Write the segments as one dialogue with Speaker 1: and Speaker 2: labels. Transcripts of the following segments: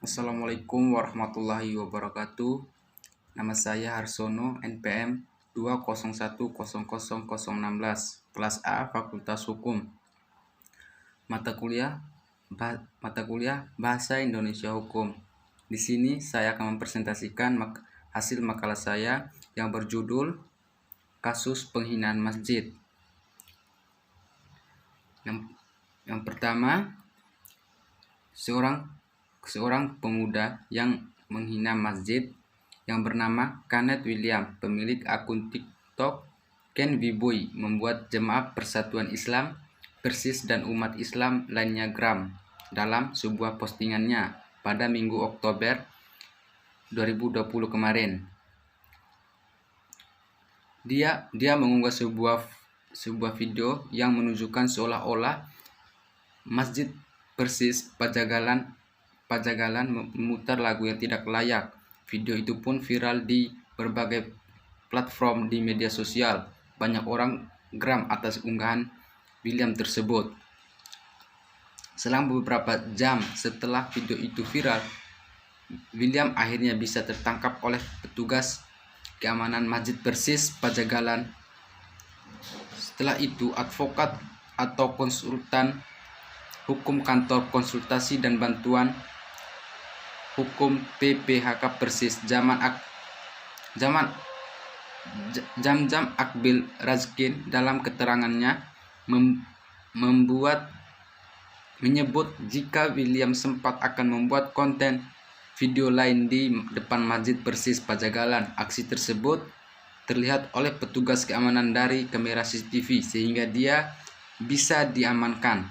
Speaker 1: Assalamualaikum warahmatullahi wabarakatuh. Nama saya Harsono, NPM 201000016, kelas A, Fakultas Hukum. Mata kuliah Bahasa Indonesia Hukum. Di sini saya akan mempresentasikan hasil makalah saya yang berjudul Kasus Penghinaan Masjid. Yang pertama, seorang pemuda yang menghina masjid yang bernama Kenneth William, pemilik akun TikTok Ken Wiboy, membuat Jemaah Persatuan Islam Persis dan umat Islam lainnya geram dalam sebuah postingannya pada Minggu Oktober 2020 kemarin. Dia mengunggah sebuah video yang menunjukkan seolah-olah Masjid Persis Pajagalan memutar lagu yang tidak layak. Video itu pun viral di berbagai platform di media sosial. Banyak orang geram atas unggahan William tersebut. Selang beberapa jam setelah video itu viral, William akhirnya bisa tertangkap oleh petugas keamanan Masjid Persis Pajagalan. Setelah itu, advokat atau konsultan hukum Kantor Konsultasi dan Bantuan Hukum PPHK Persis Jam-Jam Akbil Razkin dalam keterangannya menyebut jika William sempat akan membuat konten video lain di depan Masjid Persis Pajagalan. Aksi tersebut terlihat oleh petugas keamanan dari kamera CCTV sehingga dia bisa diamankan.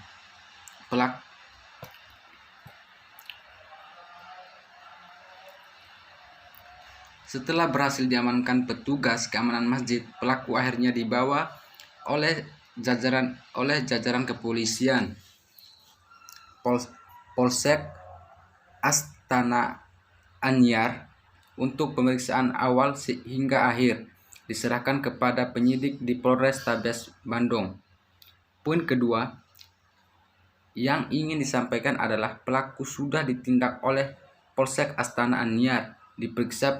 Speaker 1: Setelah berhasil diamankan petugas keamanan masjid, pelaku akhirnya dibawa oleh jajaran kepolisian Polsek Astana Anyar untuk pemeriksaan awal hingga akhir diserahkan kepada penyidik di Polrestabes Bandung. Poin kedua yang ingin disampaikan adalah pelaku sudah ditindak oleh Polsek Astana Anyar, diperiksa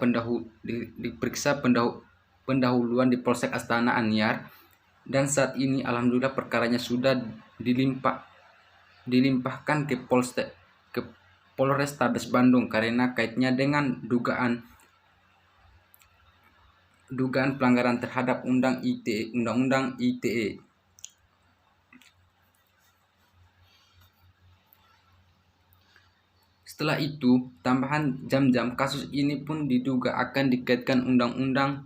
Speaker 1: pendahuluan di Polsek Astana Anyar, dan saat ini alhamdulillah perkaranya sudah dilimpahkan ke Polrestabes Bandung karena kaitnya dengan dugaan pelanggaran terhadap Undang-Undang ITE. Setelah itu, tambahan jam-jam kasus ini pun diduga akan dikaitkan Undang-Undang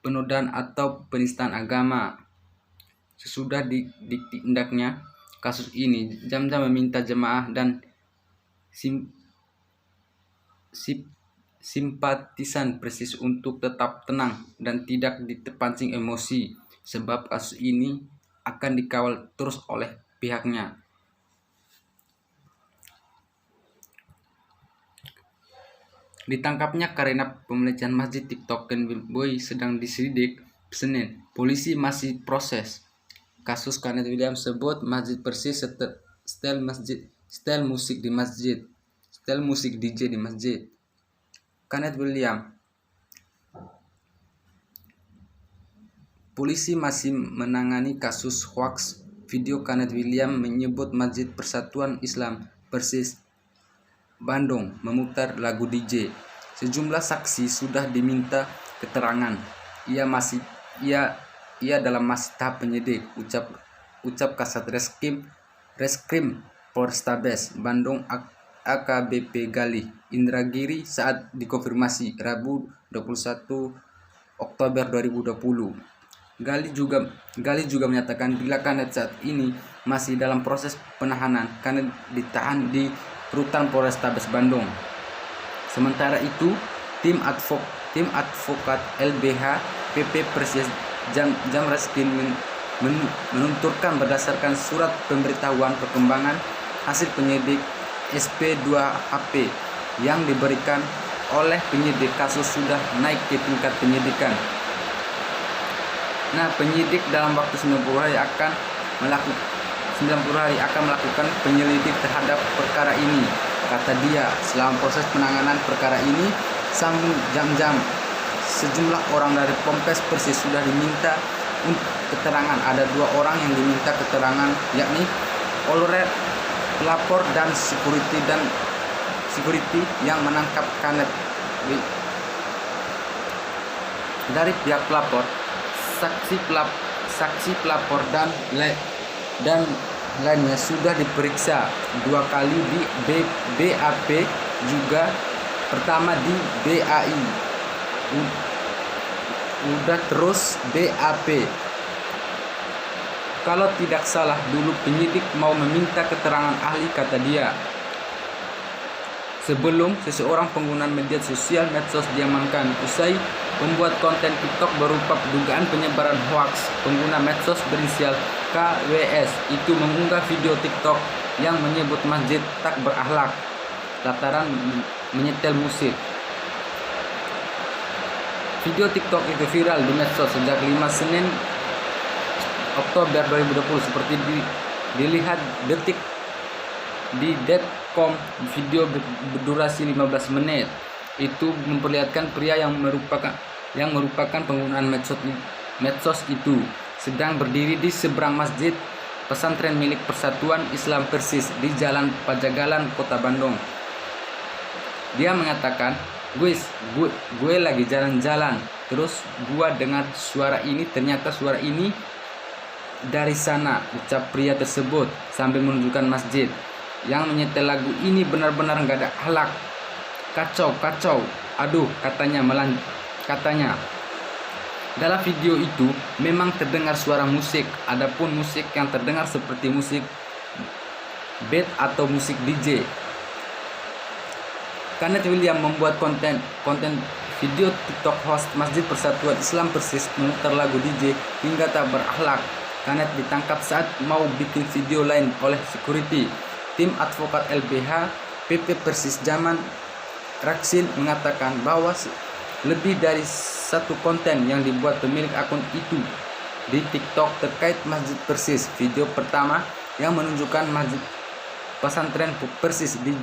Speaker 1: penodaan atau penistaan agama. Sesudah ditindaknya kasus ini, Jam-Jam meminta jemaah dan simpatisan Persis untuk tetap tenang dan tidak terpancing emosi, sebab kasus ini akan dikawal terus oleh pihaknya. Ditangkapnya karena pelecehan masjid TikTok Ken Wiboy sedang disidik Senin. Polisi masih proses kasus Kenneth William sebut Masjid Persis style musik DJ di masjid. Kenneth William. Polisi masih menangani kasus hoaks video Kenneth William menyebut Masjid Persatuan Islam Persis Bandung memutar lagu DJ. Sejumlah saksi sudah diminta keterangan. Ia dalam masih tahap penyidik, ucap Kasat Reskrim Polrestabes Bandung AKBP Gali Indragiri saat dikonfirmasi Rabu 21 Oktober 2020. Gali juga menyatakan bila Kenneth saat ini masih dalam proses penahanan karena ditahan di Rutan Polrestabes Bandung. Sementara itu, tim advokat LBH PP Persis Jam Raskin menunturkan berdasarkan surat pemberitahuan perkembangan hasil penyidik SP2AP yang diberikan oleh penyidik kasus sudah naik ke tingkat penyidikan. Nah, penyidik dalam waktu 90 hari akan 90 hari akan melakukan penyelidik terhadap perkara ini. Kata dia, selama proses penanganan perkara ini, sambung jam-jam, sejumlah orang dari Polres Persis sudah diminta untuk keterangan. Ada 2 orang yang diminta keterangan, yakni oleh pelapor dan security yang menangkap Kanet. Dari pihak pelapor, saksi pelapor dan lainnya sudah diperiksa 2 kali di BAP, juga pertama di BAI, udah terus BAP. Kalau tidak salah dulu penyidik mau meminta keterangan ahli, kata dia, sebelum seseorang pengguna media sosial medsos diamankan. Usai membuat konten TikTok berupa dugaan penyebaran hoaks, pengguna medsos berinisial KWS itu mengunggah video TikTok yang menyebut masjid tak berakhlak lantaran menyetel musik. Video TikTok itu viral di medsos sejak 5 Senin Oktober 2020 seperti dilihat detik di Detik.com. Video berdurasi 15 menit itu memperlihatkan pria yang merupakan penggunaan medsos itu sedang berdiri di seberang masjid pesantren milik Persatuan Islam Persis di Jalan Pajagalan, Kota Bandung. Dia mengatakan, gue lagi jalan-jalan, terus gua dengar suara ini, ternyata suara ini dari sana, ucap pria tersebut sambil menunjukkan masjid. Yang menyetel lagu ini benar-benar nggak ada akhlak, kacau, aduh, katanya. Dalam video itu memang terdengar suara musik, adapun musik yang terdengar seperti musik beat atau musik DJ. Kanet William membuat konten video TikTok host Masjid Persatuan Islam Persis memutar lagu DJ hingga tak berakhlak. Kanet ditangkap saat mau bikin video lain oleh security. Tim advokat LBH PP Persis Zaman Raksin mengatakan bahwa lebih dari 1 konten yang dibuat pemilik akun itu di TikTok terkait Masjid Persis. Video pertama yang menunjukkan Masjid Pesantren Persis di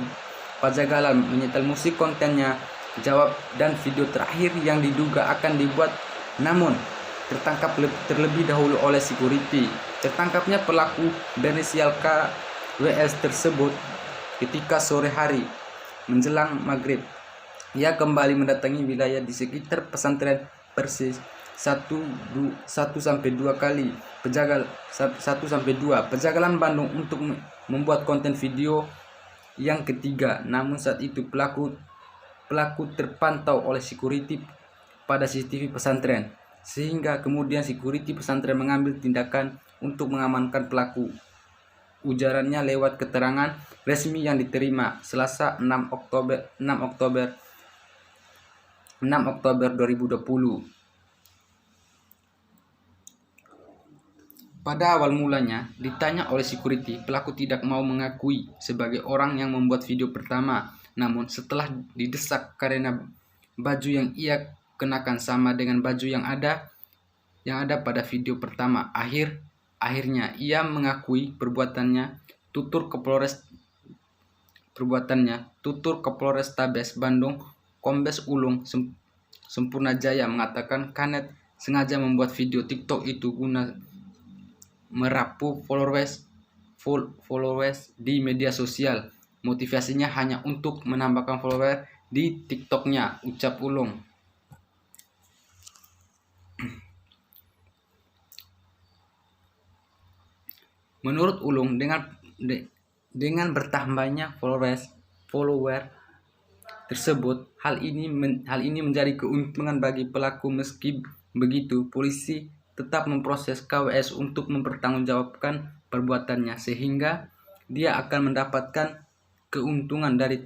Speaker 1: Pajagalan menyetel musik kontennya jawab, dan video terakhir yang diduga akan dibuat namun tertangkap terlebih dahulu oleh security. Tertangkapnya pelaku berinisial KWS tersebut ketika sore hari menjelang maghrib. Ia kembali mendatangi wilayah di sekitar pesantren Persis 1-2 kali Pejagalan Bandung untuk membuat konten video yang ketiga. Namun saat itu pelaku terpantau oleh security pada CCTV pesantren, sehingga kemudian security pesantren mengambil tindakan untuk mengamankan pelaku. Ujarannya lewat keterangan resmi yang diterima Selasa 6 Oktober 2020. Pada awal mulanya ditanya oleh security, pelaku tidak mau mengakui sebagai orang yang membuat video pertama. Namun setelah didesak karena baju yang ia kenakan sama dengan baju yang ada pada video pertama, akhirnya ia mengakui perbuatannya. Tutur Kapolrestabes Bandung Kombes Ulung Sempurna Jaya mengatakan Kanet sengaja membuat video TikTok itu guna merapu followers di media sosial. Motivasinya hanya untuk menambahkan follower di TikToknya, ucap Ulung. Menurut Ulung, dengan bertambahnya follower tersebut, hal ini menjadi keuntungan bagi pelaku. Meski begitu, polisi tetap memproses KWS untuk mempertanggungjawabkan perbuatannya, sehingga dia akan mendapatkan keuntungan dari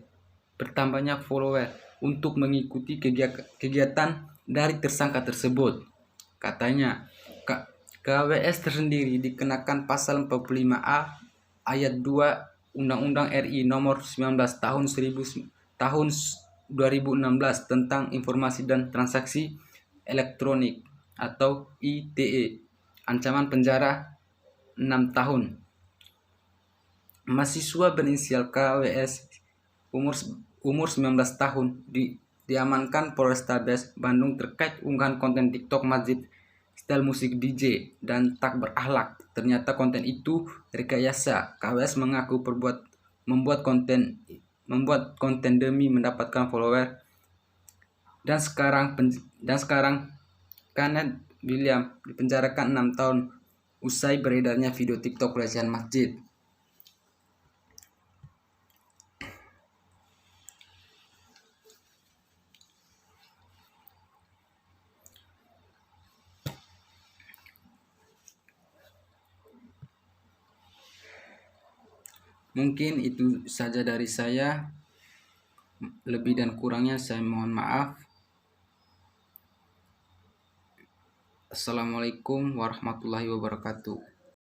Speaker 1: bertambahnya follower untuk mengikuti kegiatan dari tersangka tersebut. Katanya, KWS tersendiri dikenakan pasal 45A ayat 2 Undang-Undang RI nomor 19 tahun 2016 tentang informasi dan transaksi elektronik atau ITE, ancaman penjara 6 tahun. Mahasiswa berinisial KWS umur 19 tahun diamankan Polrestabes Bandung terkait unggahan konten TikTok masjid style musik DJ dan tak berakhlak. Ternyata konten itu rekayasa. KWS mengaku membuat konten demi mendapatkan follower. Dan sekarang Kenneth William dipenjarakan 6 tahun usai beredarnya video TikTok pelecehan masjid. Mungkin itu saja dari saya. Lebih dan kurangnya saya mohon maaf. Assalamualaikum warahmatullahi wabarakatuh.